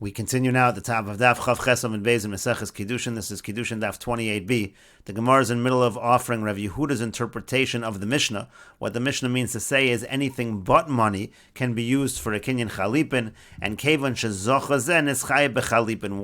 We continue now at the top of Daf Chav Chesam and Beis in Meseches Kiddushin. This is Kiddushin Daf 28b. The Gemara is in the middle of offering Rav Yehuda's interpretation of the Mishnah. What the Mishnah means to say is anything but money can be used for a kinyan chalipin, and kevan shezocha zeh nischayeh bechalipin.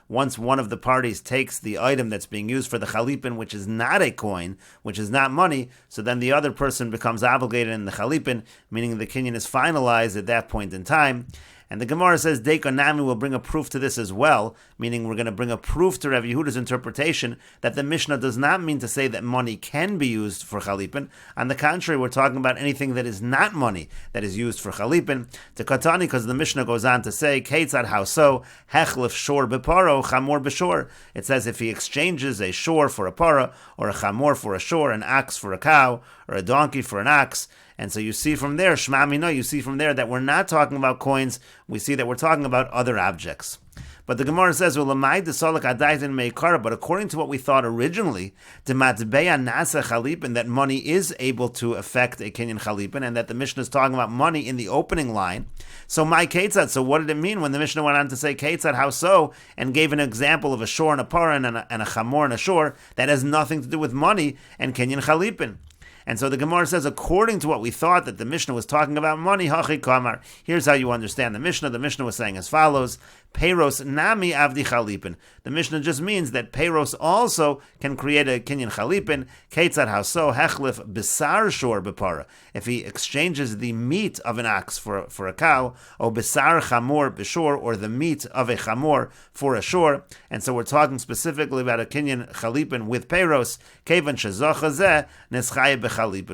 Once one of the parties takes the item that's being used for the chalipin, which is not a coin, which is not money, so then the other person becomes obligated in the chalipin, meaning the kinyan is finalized at that point in time. And the Gemara says, Deika Nami will bring a proof to this as well, meaning we're going to bring a proof to Rav Yehuda's interpretation that the Mishnah does not mean to say that money can be used for chalipin. On the contrary, we're talking about anything that is not money that is used for chalipin. To Katani, because the Mishnah goes on to say, Keitzad how so, hechlif shor beparo, chamor beshor. It says if he exchanges a shor for a para, or a chamor for a shor, an ox for a cow, or a donkey for an ox. And so you see from there, Shema Mina, you see from there that we're not talking about coins, we see that we're talking about other objects. But the Gemara says, but according to what we thought originally, that money is able to affect a kinyan chalipin, and that the Mishnah is talking about money in the opening line. So my Keitzad, so what did it mean when the Mishnah went on to say Keitzad, how so, and gave an example of a shor and a para and a chamor and a shor, that has nothing to do with money and kinyan chalipin. And so the Gemara says, according to what we thought that the Mishnah was talking about money, hachi kamar. Here's how you understand the Mishnah. The Mishnah was saying as follows: Peiros nami avdi chalipin. The Mishnah just means that Peiros also can create a kinyan chalipin. Keitzad haso hechlif besar shor bepara. If he exchanges the meat of an ox for a cow, or besar chamor beshor, or the meat of a chamor for a shor. And so we're talking specifically about a kinyan chalipin with Peiros. Kevan shezocha zeh neschayeh bechalipin.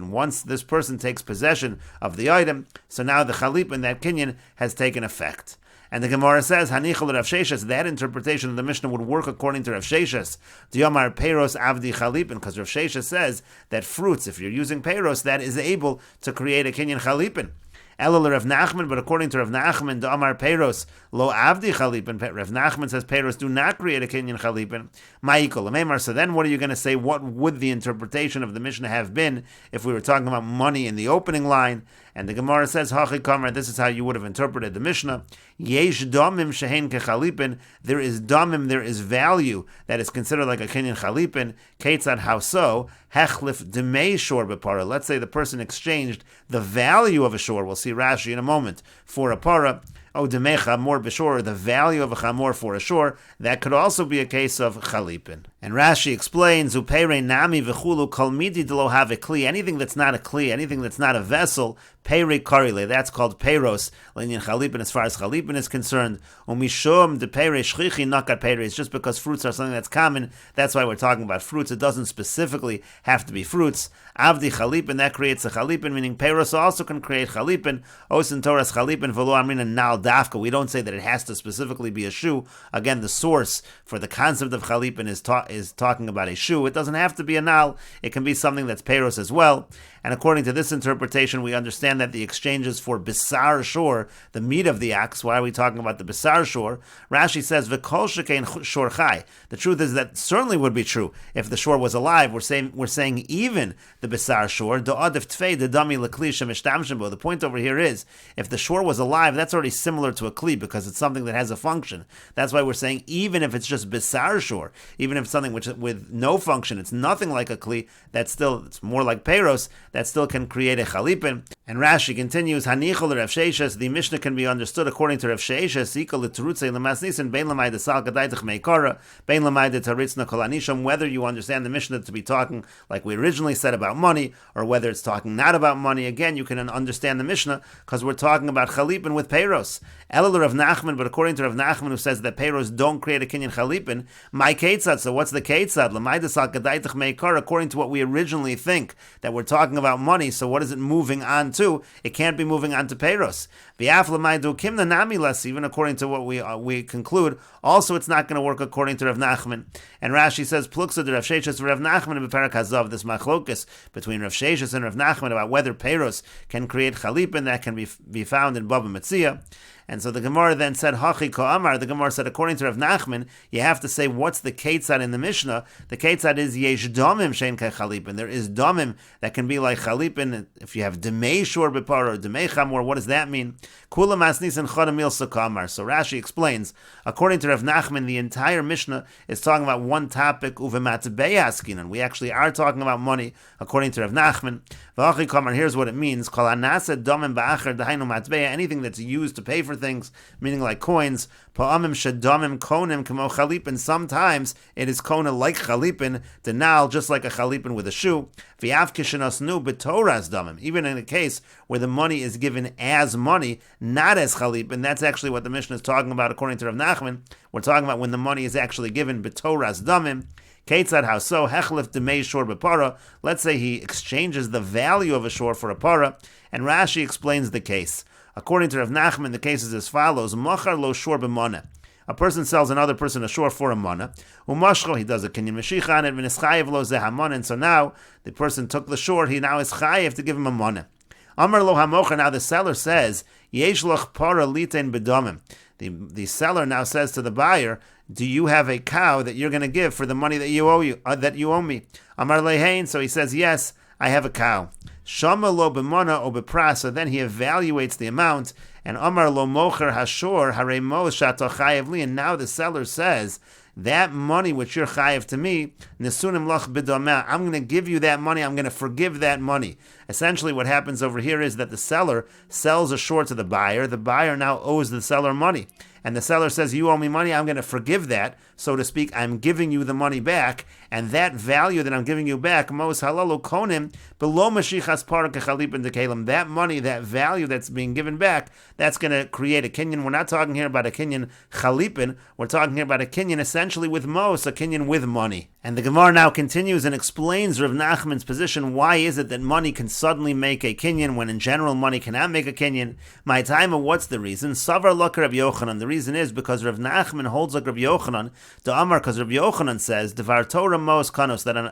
Once this person takes possession of the item, so now the chalipin, that kinyan, has taken effect. And the Gemara says, Hanichal Rav Sheshes, that interpretation of the Mishnah would work according to Rav Sheshes. Diyamar Peiros Avdi Chalipin, because Rav Sheshes says that fruits, if you're using Peiros, that is able to create a kinyan chalipin. Elul Rav Nachman, but according to Rav Nachman, Da'amar Peiros Lo Avdi Chalipin. Rav Nachman says Peiros do not create a kinyan chalipin. Ma'ikol Amemar. So then, what are you going to say? What would the interpretation of the Mishnah have been if we were talking about money in the opening line? And the Gemara says, Hachi Kamar, this is how you would have interpreted the Mishnah. Yesh damim shehen kechalipin. There is damim, there is value that is considered like a kinyan chalipin. Keitzad how so? Hechlif demei shor bepara. Let's say the person exchanged the value of a shor. We'll see Rashi in a moment for a para. Demei chamor b'shor, the value of a chamor for a shor. That could also be a case of chalipin. And Rashi explains, Upeire nami v'chulu kol midi d'lo have a kli. Anything that's not a kli, anything that's not a vessel, peire karile. That's called peiros. L'inyan chalipin, as far as chalipin is concerned. Umishum de peire shchichi nakat peire. It's just because fruits are something that's common. That's why we're talking about fruits. It doesn't specifically have to be fruits. Avdi chalipin, that creates a chalipin, meaning peiros also can create chalipin. Osin toras chalipin v'lo amrina nal dafka. We don't say that it has to specifically be a shoe. Again, the source for the concept of chalipin is talking about a shoe. It doesn't have to be a nal. It can be something that's peiros as well. And according to this interpretation, we understand that the exchanges for bisar shor, the meat of the ox, why are we talking about the bisar shor? Rashi says, V'kol shekein shor chai. The truth is that certainly would be true if the shor was alive. We're saying even the bisar shor, do'adif tfei the dami lekli shemishtamshim. The point over here is, if the shor was alive, that's already similar to a kli because it's something that has a function. That's why we're saying even if it's just bisar shor, even if it's something with no function, it's nothing like a kli, it's more like peiros, that still can create a chalipin. And Rashi continues, Hanichol Rav Sheshes, the Mishnah can be understood according to Rav Sheshes, Ikal l'terutze l'masnisin, bein l'may desal kadaitach meikara, bein l'may detaritzna kol anisham, whether you understand the Mishnah to be talking like we originally said about money, or whether it's talking not about money. Again, you can understand the Mishnah because we're talking about chalipin with peiros. Elul Rav Nachman, but according to Rav Nachman, who says that peiros don't create a kinyan chalipin, my keitzad, so what's the keitzad? L'may desal kadaitach meikara, according to what we originally think, that we're talking about money, so what is it moving on to? It can't be moving on to peiros. Even according to what we conclude, also it's not going to work according to Rav Nachman. And Rashi says, Pluksa de Rav Sheshes Rav Nachman in Perak Hazav, this machlokes between Rav Sheshes and Rav Nachman about whether peiros can create chalipin, that can be found in Baba Metzia. And so the Gemara then said, Hachi Ko'amar, the Gemara said, according to Rav Nachman, you have to say, what's the Keitzad in the Mishnah? The Keitzad is Yesh Domim Shein Kai Chalipin. There is Domim that can be like Chalipin. If you have Demei Shor Bepar or Demei Chamor, what does that mean? Kula masnis and chada milsa kamar. So Rashi explains, according to Rav Nachman, the entire Mishnah is talking about one topic, uvematbei askinan. We actually are talking about money, according to Rav Nachman. V'achi kamar, here's what it means. Kol anasa domim ba'achar dahainu matbei, anything that's used to pay for things, meaning like coins. Pa'amim shadamim konim kamo chalipin. Sometimes it is kona like chalipin, denal, just like a chalipin with a shoe. V'av kishenasnu b'toras damim. Even in a case where the money is given as money, not as chalipin. That's actually what the Mishnah is talking about according to Rav Nachman. We're talking about when the money is actually given b'toras damim. Ketzad, how so? Hechlif demei shor b'para. Let's say he exchanges the value of a shor for a para, and Rashi explains the case. According to Rav Nachman, the case is as follows: Machar lo shor b'mana. A person sells another person a shor for a mana. Umashcho, he does a kinyan meshicha on it, v'nischayev lo zeh hamana. And so now the person took the shor, he now is chayev to give him a mana. Amar lo hamocha. Now the seller says, yesh loch para litein b'domim. The seller now says to the buyer, do you have a cow that you're going to give for the money that you owe me? Amar lehein. So he says, yes, I have a cow. Shama lo b'mana o b'prasa. Then he evaluates the amount. And Amar lo mocher hashor harei mo shato chayev li. And now the seller says, that money which you're chayev to me, nesunim lach b'domeh, I'm going to give you that money, I'm going to forgive that money. Essentially what happens over here is that the seller sells a shor to the buyer now owes the seller money. And the seller says, you owe me money, I'm going to forgive that, so to speak, I'm giving you the money back, and that value that I'm giving you back, mos halalu konim, below mashichas parak kechalipin dekalim, that money, that value that's being given back, that's going to create a kinyan. We're not talking here about a kinyan chalipin, we're talking here about a kinyan essentially with mos, a kinyan with money. And the Gemara now continues and explains Rav Nachman's position. Why is it that money can suddenly make a kinyan when in general money cannot make a kinyan? My time, what's the reason? Savar laka Rav Yochanan. The reason is because Rav Nachman holds like Rav Yochanan, the Amar, because Rav Yochanan says, Devar Torah mos konos, that on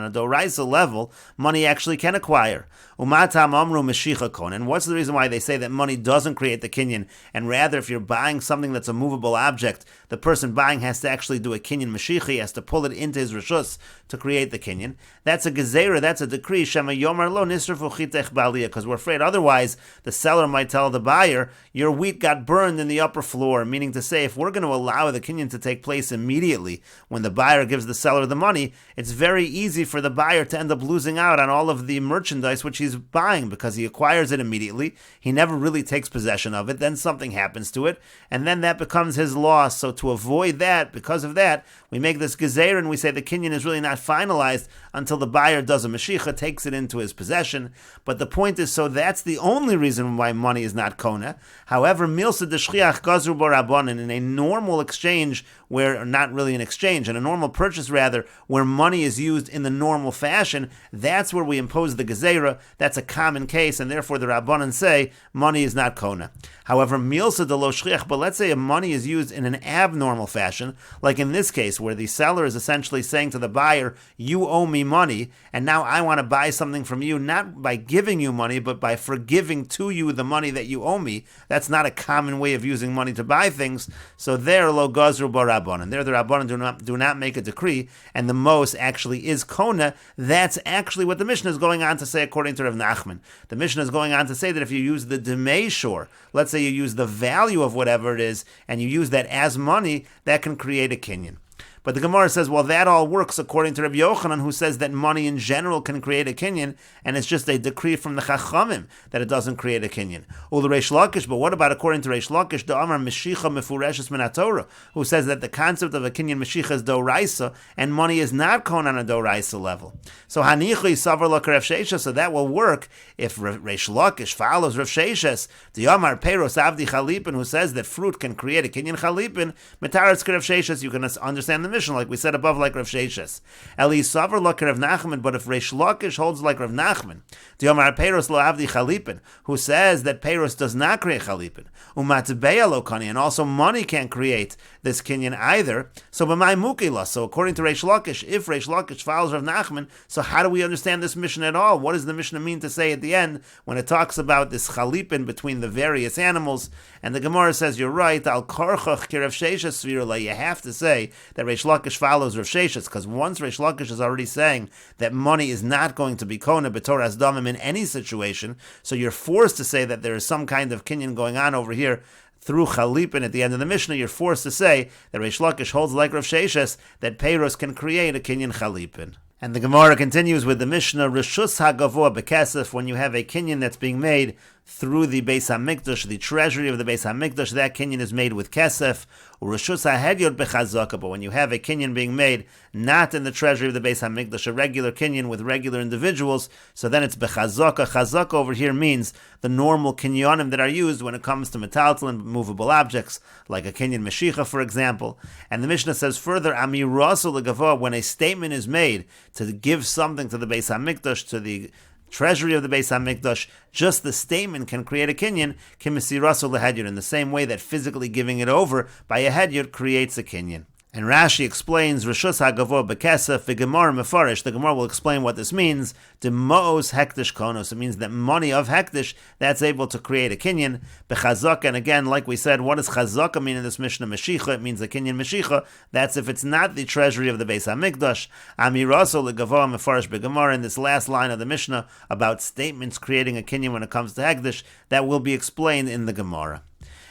a doraisa level, money actually can acquire. Umatam amru meshicha kon. And what's the reason why they say that money doesn't create the kinyan, and rather if you're buying something that's a movable object, the person buying has to actually do a kinyan meshicha, he has to pull it into his rishus to create the kinyan. That's a gezerah, that's a decree, shema yomar lo nisrafu chitech baliyah, because we're afraid otherwise the seller might tell the buyer, your wheat got burned in the upper floor, meaning to say, if we're going to allow the kinyan to take place immediately when the buyer gives the seller the money, it's very easy for the buyer to end up losing out on all of the merchandise which he's buying, because he acquires it immediately, he never really takes possession of it, then something happens to it, and then that becomes his loss. So to avoid that, because of that, we make this gezer and we say the kinyan is really not finalized until the buyer does a meshicha, takes it into his possession. But the point is, so that's the only reason why money is not kona. However, milsa d'shchiach gazru bo rabbanan, in a normal exchange, where, not really an exchange, in a normal purchase rather, where money is used in the normal fashion, that's where we impose the gezerah. That's a common case, and therefore the rabbanan say money is not kona. However, milsa de lo shchiach, but let's say money is used in an abnormal fashion, like in this case, where the seller is essentially saying to the buyer, you owe me money, and now I want to buy something from you, not by giving you money, but by forgiving to you the money that you owe me. That's not a common way of using money to buy things. So there, lo gazru bar rabbanan. There, the rabbanan do not make a decree, and the mos actually is kona. That's actually what the Mishnah is going on to say, according to Rav Nachman. The Mishnah is going on to say that if you use the demei shor, let's say you use the value of whatever it is, and you use that as money, that can create a kinyan. But the Gemara says, well, that all works according to Rabbi Yochanan, who says that money in general can create a kinyan, and it's just a decree from the Chachamim that it doesn't create a kinyan. Ul Reish Lakish, but what about according to Reish Lakish, the Amar Meshicha Mefureshes Min HaTorah, who says that the concept of a kinyan Meshicha is doraisa, and money is not kon on a doraisa level. So Hanichi Savar Lak Rav Sheshes, so that will work if Reish Lakish follows Rav Sheshes, the Amar Peiros Avdi Chalipin, who says that fruit can create a kinyan Chalipin, Metaretz Rav Sheshes, you can understand the like we said above, like Rav Sheshes. Eli Savar like Rav Nachman, but if Reish Lakish holds like Rav Nachman, Diomar Peiros lo avdi chalipin, who says that Peiros does not create chalipin, umatbeya lo kani, and also money can't create this kinyan either. So b'may mukila. So according to Reish Lakish, if Reish Lakish follows Rav Nachman, so how do we understand this Mishnah at all? What does the Mishnah mean to say at the end when it talks about this chalipin between the various animals? And the Gemara says, you're right, al karchach ki Rav Sheshes svirula. You have to say that Reish Lakish follows Rav Sheshes, because once Reish Lakish is already saying that money is not going to be kona b'toras damim in any situation, so you're forced to say that there is some kind of kinyan going on over here through Chalipin at the end of the Mishnah. You're forced to say that Reish Lakish holds like Rav Sheshes that Peiros can create a kinyan Chalipin. And the Gemara continues with the Mishnah, Rishus HaGavua Bekesef, when you have a kinyan that's being made through the Beis HaMikdash, the treasury of the Beis HaMikdash, that kinyan is made with Kesef. Rishus HaHedyot Bechazaka, but when you have a kinyan being made not in the treasury of the Beis HaMikdash, a regular kinyan with regular individuals, so then it's Bechazaka. Chazaka over here means the normal kinyanim that are used when it comes to metaltal and movable objects, like a kinyan Meshicha, for example. And the Mishnah says further, Amirasul Legavua, when a statement is made to give something to the Beis HaMikdash, to the treasury of the Beis HaMikdash, just the statement can create a kinyan, Kimisirasul Lehedyot, in the same way that physically giving it over by a hedyot creates a kinyan. And Rashi explains, Rishus HaGavua Bekesef, the Gemara Mefarish, the Gemara will explain what this means, Demo'os Hektish Konos, it means that money of Hektish, that's able to create a kinyan, Bechazaka, and again, like we said, what does Chazaka mean in this Mishnah? Meshicha, it means a kinyan Meshicha, that's if it's not the treasury of the Beis HaMikdash. Amiraso Legavua Mefarish Begemara, in this last line of the Mishnah, about statements creating a kinyan when it comes to Hektish, that will be explained in the Gemara.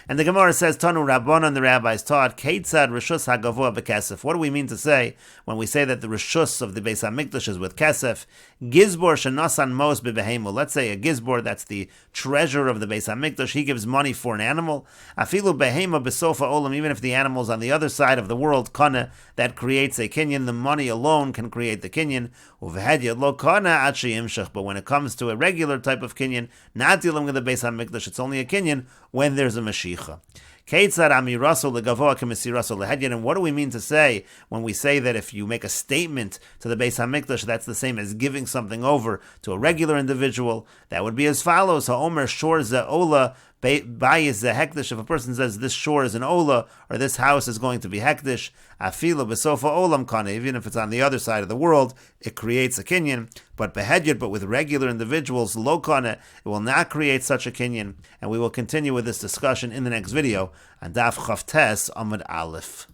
And the Gemara says, Tanu Rabbanan, the rabbis taught, Keitzad Rishus HaGavua Bekesef. What do we mean to say when we say that the Rishus of the Beis HaMikdash is with Kesef? Gizbor Shenosan Mos Bebehemu. Let's say a Gizbor, that's the treasurer of the Beis HaMikdash, he gives money for an animal. Afilu Behema Besofa Olam, even if the animal's on the other side of the world, Kana, that creates a kinyan, the money alone can create the kinyan. Uvehedyot Lo Kana Achi Imshach. But when it comes to a regular type of kinyan, not dealing with the Beis HaMikdash, it's only a kinyan when there's a Mashiach. Keitzad Amiraso Legavoa Kemisiraso Lehedyot. And what do we mean to say when we say that if you make a statement to the Beis HaMikdash, that's the same as giving something over to a regular individual? That would be as follows: Ha'omer Shor Ze'ola Bayis Hektish. If a person says this shore is an ola, or this house is going to be hektish, Afila Besofa Olam Kana, even if it's on the other side of the world, it creates a kinyan. But behedyot, but with regular individuals, lo kana, it will not create such a kinyan. And we will continue with this discussion in the next video on Daf Chavtes Amud Aleph.